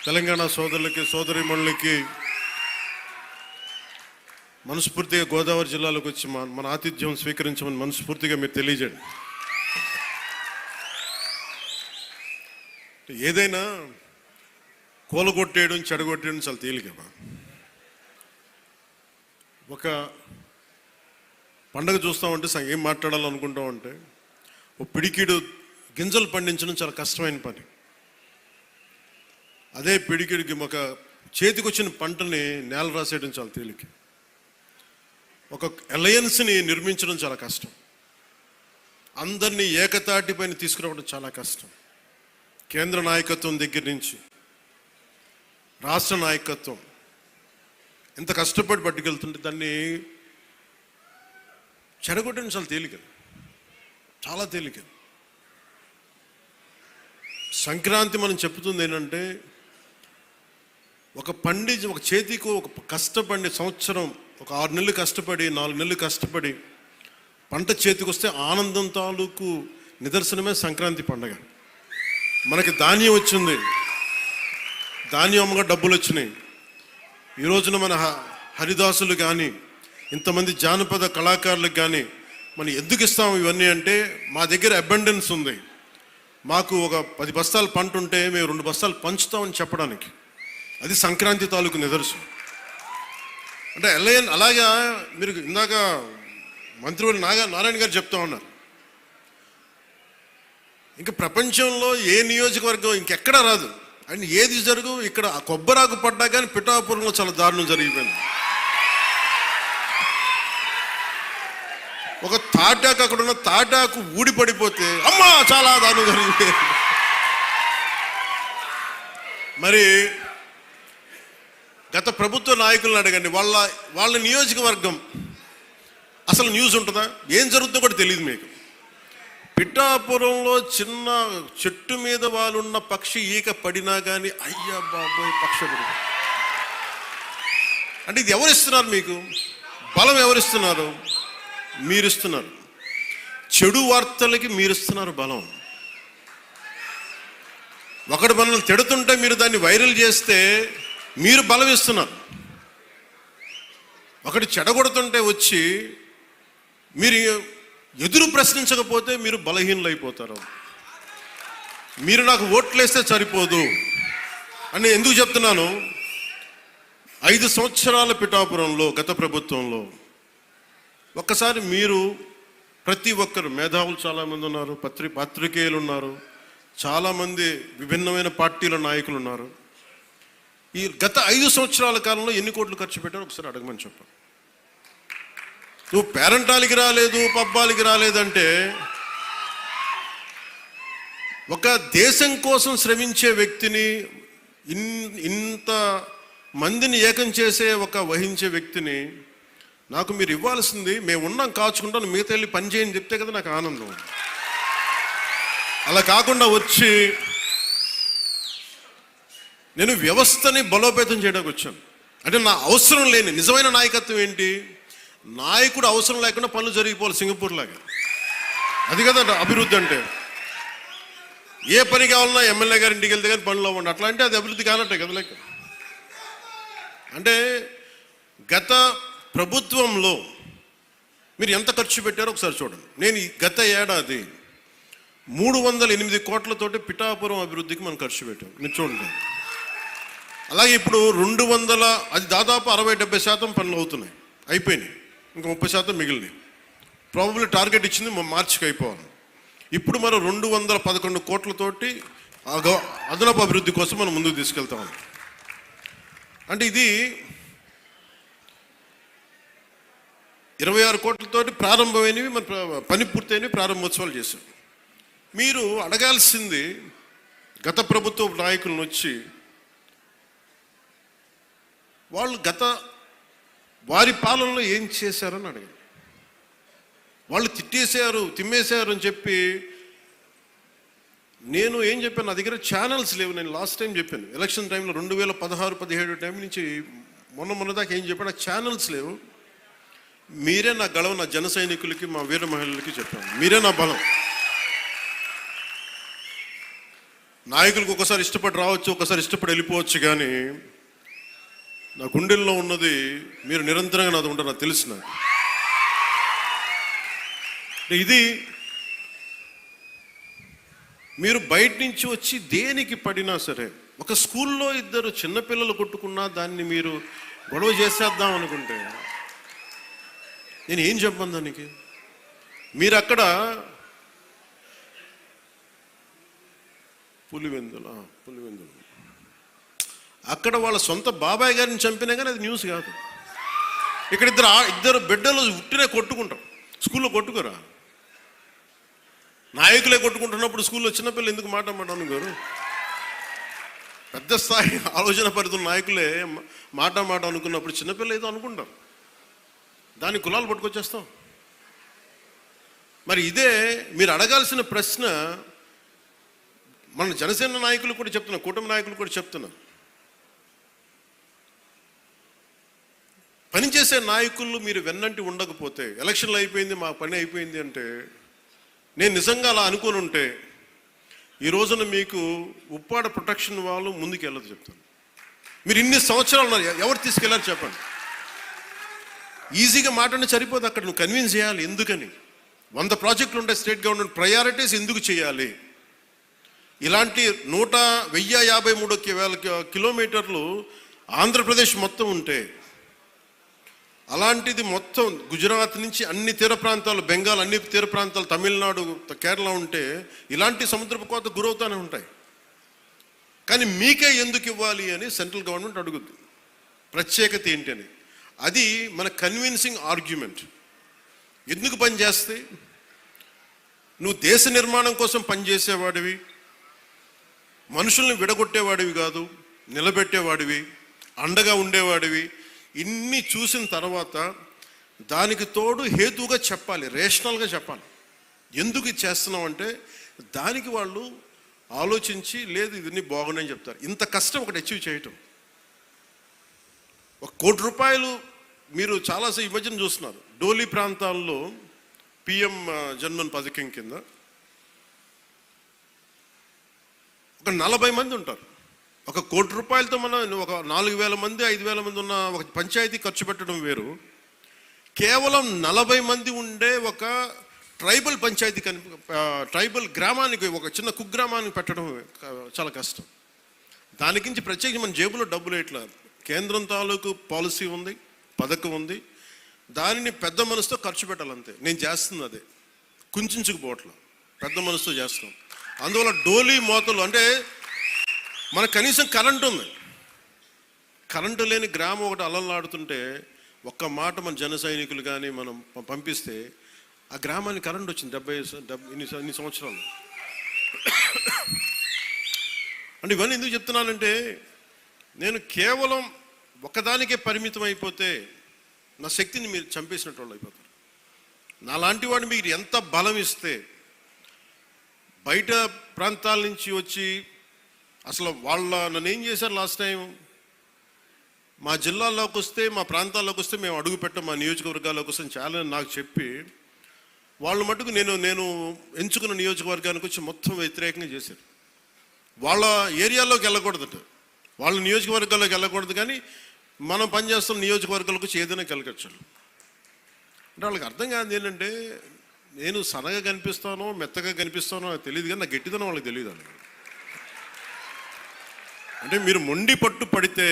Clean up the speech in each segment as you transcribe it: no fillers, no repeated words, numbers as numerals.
తెలంగాణ సోదరులకి సోదరీమణులకి మనస్ఫూర్తిగా గోదావరి జిల్లాలోకి వచ్చి మన ఆతిథ్యం స్వీకరించమని మనస్ఫూర్తిగా మీరు తెలియజేయండి. ఏదైనా కూలగొట్టేయడం చెడగొట్టేయడం చాలా తేలికమ్మా. ఒక పండగ చూస్తామంటే ఏం మాట్లాడాలనుకుంటామంటే ఓ పిడికిడు గింజలు పండించడం చాలా కష్టమైన పని. అదే పిడికిడికి ఒక చేతికి వచ్చిన పంటని నేల రాసేయడం చాలా తేలిక. ఒక అలయన్స్ని నిర్మించడం చాలా కష్టం. అందరినీ ఏకతాటి పైన తీసుకురావడం చాలా కష్టం. కేంద్ర నాయకత్వం దగ్గర నుంచి రాష్ట్ర నాయకత్వం ఎంత కష్టపడి పట్టుకెళ్తుంటే దాన్ని చెడగొట్టడం చాలా తేలిక, చాలా తేలిక. సంక్రాంతి మనం చెప్తుంది ఏంటంటే ఒక చేతికి ఒక కష్టపడి సంవత్సరం ఒక 6 నెలలు కష్టపడి 4 నెలలు కష్టపడి పంట చేతికి వస్తే ఆనందం తాలూకు నిదర్శనమే సంక్రాంతి పండగ. మనకి ధాన్యం వచ్చింది, ధాన్యం అమ్మగా డబ్బులు వచ్చినాయి. ఈ రోజున మన హరిదాసులు కానీ ఇంతమంది జానపద కళాకారులకు కానీ మనం ఎందుకు ఇస్తాము ఇవన్నీ అంటే మా దగ్గర అబండెన్స్ ఉంది. మాకు ఒక 10 బస్తాలు పంట ఉంటే మేము 2 బస్తాలు పంచుతామని చెప్పడానికి. అది సంక్రాంతి తాలూకు నిదర్శనం. అంటే అలాగా మీరు ఇందాక మంత్రివర్యులు నారాయణ గారు చెప్తా ఉన్నారు, ఇంకా ప్రపంచంలో ఏ నియోజకవర్గం ఇంకెక్కడా రాదు అని ఏది జరుగు ఇక్కడ కొబ్బరాకు పడ్డా కానీ పిఠాపురంలో చాలా దారుణం జరిగిపోయింది. ఒక తాటాకు అక్కడ ఉన్న తాటాకు ఊడిపడిపోతే అమ్మా చాలా దారుణం జరిగిపోయింది. మరి గత ప్రభుత్వ నాయకులను అడగండి, వాళ్ళ నియోజకవర్గం అసలు న్యూస్ ఉంటుందా? ఏం జరుగుతుందో కూడా తెలియదు మీకు. పిఠాపురంలో చిన్న చెట్టు మీద వాళ్ళున్న పక్షి ఈక పడినా కానీ అయ్యా బాబోయ్ పక్షి పడి. అంటే ఇది ఎవరిస్తున్నారు మీకు? బలం ఎవరిస్తున్నారు? మీరిస్తున్నారు. చెడు వార్తలకి మీరిస్తున్నారు బలం. ఒకటి మనల్ని తిడుతుంటే మీరు దాన్ని వైరల్ చేస్తే మీరు బలం ఇస్తున్నారు. ఒకటి చెడగొడుతుంటే వచ్చి మీరు ఎదురు ప్రశ్నించకపోతే మీరు బలహీనలు అయిపోతారు. మీరు నాకు ఓట్లు వేస్తే సరిపోదు అని ఎందుకు చెప్తున్నాను? 5 సంవత్సరాల పిఠాపురంలో గత ప్రభుత్వంలో ఒక్కసారి మీరు ప్రతి ఒక్కరు మేధావులు చాలామంది ఉన్నారు, పత్రికేయులు ఉన్నారు, చాలామంది విభిన్నమైన పార్టీల నాయకులు ఉన్నారు. ఈ గత 5 సంవత్సరాల కాలంలో ఎన్ని కోట్లు ఖర్చు పెట్టారో ఒకసారి అడగమని చెప్పాను. నువ్వు పేరంటాలకి రాలేదు, పబ్బాలకి రాలేదంటే ఒక దేశం కోసం శ్రమించే వ్యక్తిని, ఇంత మందిని ఏకం చేసే వహించే వ్యక్తిని నాకు మీరు ఇవ్వాల్సింది మేము ఉన్నాం కాచుకుంటాను మిగతా వెళ్ళి పని చేయని చెప్తే కదా నాకు ఆనందం. అలా కాకుండా వచ్చి నేను వ్యవస్థని బలోపేతం చేయడానికి వచ్చాను. అంటే నా అవసరం లేని నిజమైన నాయకత్వం ఏంటి? నాయకుడు అవసరం లేకుండా పనులు జరిగిపోవాలి సింగపూర్ లాగా. అది కదా అభివృద్ధి అంటే. ఏ పని కావాలన్నా ఎమ్మెల్యే గారి ఇంటికి వెళ్తే కానీ పనులు అవ్వండి. అట్లా అంటే అది అభివృద్ధి కానట్టే కదా లెక్క. అంటే గత ప్రభుత్వంలో మీరు ఎంత ఖర్చు పెట్టారో ఒకసారి చూడండి. నేను గత ఏడాది 308 కోట్లతోటి పిఠాపురం అభివృద్ధికి మనం ఖర్చు పెట్టాం. మీరు చూడండి. అలాగే ఇప్పుడు 200, అది దాదాపు 60-70% పనులు అవుతున్నాయి, అయిపోయినాయి. ఇంకా 30% మిగిలినాయి. ప్రాబబ్లీ టార్గెట్ ఇచ్చింది మార్చికి అయిపోవాలి. ఇప్పుడు మనం 211 కోట్లతోటి అదనపు అభివృద్ధి కోసం మనం ముందుకు తీసుకెళ్తాం. అంటే ఇది 26 కోట్లతోటి ప్రారంభమైనవి, మన పని పూర్తయినవి, ప్రారంభోత్సవాలు చేశాం. మీరు అడగాల్సింది గత ప్రభుత్వ నాయకులను వచ్చి వాళ్ళు వారి పాలనలో ఏం చేశారని అడగండి. వాళ్ళు తిమ్మేశారు అని చెప్పి నేను ఏం చెప్పాను? నా దగ్గర ఛానల్స్ లేవు. నేను లాస్ట్ టైం చెప్పాను ఎలక్షన్ టైంలో 2016-17 టైం నుంచి మొన్న దాకా ఏం చెప్పాను? ఛానల్స్ లేవు. మీరే నా గళం, నా జన సైనికులకి, మా వీర మహిళలకి చెప్పాను. మీరే నా బలం. నాయకులకు ఒకసారి ఇష్టపడి రావచ్చు, ఒకసారి ఇష్టపడి వెళ్ళిపోవచ్చు, కానీ నా గుండెల్లో ఉన్నది మీరు నిరంతరంగా నాది ఉంటారు, నాకు తెలుసు. నాకు ఇది మీరు బయట నుంచి వచ్చి దేనికి పడినా సరే, ఒక స్కూల్లో ఇద్దరు చిన్నపిల్లలు కొట్టుకున్నా దాన్ని మీరు గొడవ చేసేద్దాం అనుకుంటే నేను ఏం చెప్పను దానికి? మీరు అక్కడ పులివెందులు అక్కడ వాళ్ళ సొంత బాబాయ్ గారిని చంపినా కానీ అది న్యూస్ కాదు. ఇక్కడ ఇద్దరు బిడ్డలు ఉట్టినే కొట్టుకుంటారు, స్కూల్లో కొట్టుకోరా? నాయకులే కొట్టుకుంటున్నప్పుడు స్కూల్లో చిన్నపిల్లలు ఎందుకు మాట అనుకోరు? పెద్ద స్థాయి ఆలోచన పరిధుల నాయకులే మాట అనుకున్నప్పుడు చిన్నపిల్లలు ఏదో అనుకుంటారు, దాని కులాలు పట్టుకొచ్చేస్తాం. మరి ఇదే మీరు అడగాల్సిన ప్రశ్న. మన జనసేన నాయకులు కూడా చెప్తున్నా, కూటమి నాయకులు కూడా చెప్తున్నా, పనిచేసే నాయకులు మీరు వెన్నంటి ఉండకపోతే, ఎలక్షన్లు అయిపోయింది మా పని అయిపోయింది అంటే, నేను నిజంగా అలా అనుకుని ఉంటే ఈ రోజున మీకు ఉప్పాడ ప్రొటెక్షన్ వాళ్ళు ముందుకు వెళ్ళదు చెప్తాను. మీరు ఇన్ని సంవత్సరాలు ఉన్నారు, ఎవరు తీసుకెళ్ళారు చెప్పండి? ఈజీగా మాట్లాడి సరిపోదు, అక్కడ నువ్వు కన్విన్స్ చేయాలి. ఎందుకని 100 ప్రాజెక్టులు ఉంటాయి స్టేట్ గవర్నమెంట్, ప్రయారిటీస్ ఎందుకు చేయాలి? ఇలాంటి 1053 కిలోమీటర్లు ఆంధ్రప్రదేశ్ మొత్తం ఉంటే, అలాంటిది మొత్తం గుజరాత్ నుంచి అన్ని తీర ప్రాంతాలు, బెంగాల్ అన్ని తీర ప్రాంతాలు, తమిళనాడు, కేరళ ఉంటే ఇలాంటి సముద్రపు కోత గురవుతూనే ఉంటాయి. కానీ మీకే ఎందుకు ఇవ్వాలి అని సెంట్రల్ గవర్నమెంట్ అడుగుద్ది. ప్రత్యేకత ఏంటి అని. అది మన కన్విన్సింగ్ ఆర్గ్యుమెంట్. ఎందుకు పనిచేస్తే? నువ్వు దేశ నిర్మాణం కోసం పనిచేసేవాడివి, మనుషుల్ని విడగొట్టేవాడివి కాదు, నిలబెట్టేవాడివి, అండగా ఉండేవాడివి. ఇన్ని చూసిన తర్వాత దానికి తోడు హేతుగా చెప్పాలి, రేషనల్గా చెప్పాలి. ఎందుకు ఇది చేస్తున్నావు అంటే దానికి వాళ్ళు ఆలోచించి, లేదు ఇవన్నీ బాగున్నాయని చెప్తారు. ఇంత కష్టం ఒకటి అచీవ్ చేయటం. 1 కోటి రూపాయలు మీరు చాలాసేపు ఈ మధ్యన చూస్తున్నారు. డోలీ ప్రాంతాల్లో పిఎం జన్మన్ పథకం కింద ఒక 40 మంది ఉంటారు. 1 కోటి రూపాయలతో మనం ఒక 4,000 మంది 5,000 మంది ఉన్న ఒక పంచాయతీ ఖర్చు పెట్టడం వేరు. కేవలం 40 మంది ఉండే ఒక ట్రైబల్ పంచాయతీ ట్రైబల్ గ్రామానికి, ఒక చిన్న కుగ్రామానికి పెట్టడం చాలా కష్టం. దానికించి ప్రత్యేకించి మన జేబులో డబ్బులు ఇట్లా కేంద్రం తాలూకు పాలసీ ఉంది, పథకం ఉంది, దానిని పెద్ద మనసుతో ఖర్చు పెట్టాలంతే. నేను చేస్తుంది అదే, కుంచుకుపోవట్లా, పెద్ద మనసుతో చేస్తాం. అందువల్ల డోలీ మోతలు అంటే మనకు కనీసం కరెంటు ఉంది. కరెంటు లేని గ్రామం ఒకటి అలలాడుతుంటే ఒక్క మాట మన జన సైనికులు కానీ మనం పంపిస్తే ఆ గ్రామానికి కరెంట్ వచ్చింది 70 ఇన్ని సంవత్సరాలు. అంటే ఇవన్నీ ఎందుకు చెప్తున్నానంటే, నేను కేవలం ఒకదానికే పరిమితం అయిపోతే నా శక్తిని మీరు చంపేసినట్టు వాళ్ళు అయిపోతారు. నాలాంటి వాడు మీరు ఎంత బలం ఇస్తే, బయట ప్రాంతాల నుంచి వచ్చి అసలు నన్ను ఏం చేశారు లాస్ట్ టైం, మా జిల్లాల్లోకి వస్తే, మా ప్రాంతాల్లోకి వస్తే మేము అడుగు పెట్టాం, మా నియోజకవర్గాల్లోకి వస్తే చాలా నాకు చెప్పి వాళ్ళు మటుకు నేను ఎంచుకున్న నియోజకవర్గానికి వచ్చి మొత్తం వ్యతిరేకంగా చేశారు. వాళ్ళ ఏరియాలోకి వెళ్ళకూడదట, వాళ్ళ నియోజకవర్గాల్లోకి వెళ్ళకూడదు, కానీ మనం పనిచేస్తున్న నియోజకవర్గాలకు వచ్చి ఏదైనా కలగచ్చు. అంటే వాళ్ళకి అర్థం కాదు ఏంటంటే, నేను సన్నగా కనిపిస్తానో మెత్తగా కనిపిస్తానో నాకు తెలియదు, కానీ నా గట్టిదనం వాళ్ళకి తెలియదు. అంటే మీరు మొండి పట్టు పడితే,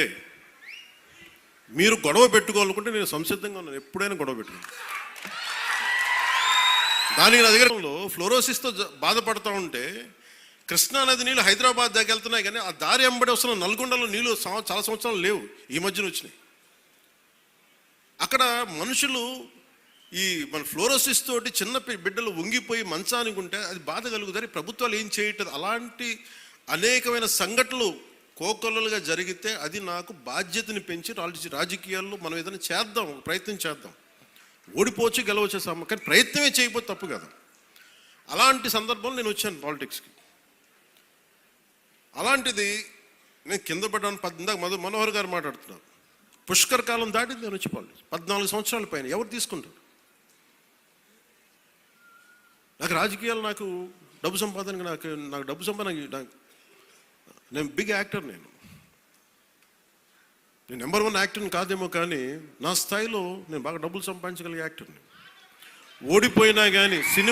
మీరు గొడవ పెట్టుకోవాలనుకుంటే నేను సంసిద్ధంగా ఉన్నాను, ఎప్పుడైనా గొడవ పెట్టుకున్నాను. దానికి నా దగ్గర ఫ్లోరోసిస్తో బాధపడుతూ ఉంటే, కృష్ణానది నీళ్ళు హైదరాబాద్ దాకా వెళ్తున్నాయి, కానీ ఆ దారి వెంబడి వస్తున్న నల్గొండలో నీళ్ళు చాలా సంవత్సరాలు లేవు, ఈ మధ్యన వచ్చినాయి. అక్కడ మనుషులు ఈ మన ఫ్లోరోసిస్ తోటి చిన్న బిడ్డలు వంగిపోయి మంచానికి ఉంటే అది బాధ కలుగుతుంది. ప్రభుత్వాలు ఏం చేయట్లేదు. అలాంటి అనేకమైన సంఘటనలు కోకొల్లలుగా జరిగితే అది నాకు బాధ్యతని పెంచి రాజకీయాల్లో మనం ఏదైనా చేద్దాం, ప్రయత్నం చేద్దాం. ఓడిపోవచ్చు గెలవచ్చు, కానీ ప్రయత్నమే చేయకపోతే తప్పు కదా. అలాంటి సందర్భంలో నేను వచ్చాను పాలిటిక్స్కి. అలాంటిది నేను కింద పడ్డాను. ఇందాక మనోహర్ గారు మాట్లాడుతున్నాను, పుష్కర్ కాలం దాటింది నేను వచ్చి పాలిటిక్స్. 14 సంవత్సరాల పైన ఎవరు తీసుకుంటారు? నాకు రాజకీయాలు, నాకు డబ్బు సంపాదనకి నాకు డబ్బు సంపాదన నేను బిగ్ యాక్టర్. నేను నెంబర్ 1 యాక్టర్ని కాదేమో, కానీ నా స్థాయిలో నేను బాగా డబ్బులు సంపాదించగలిగే యాక్టర్ని. ఓడిపోయినా కానీ సినిమా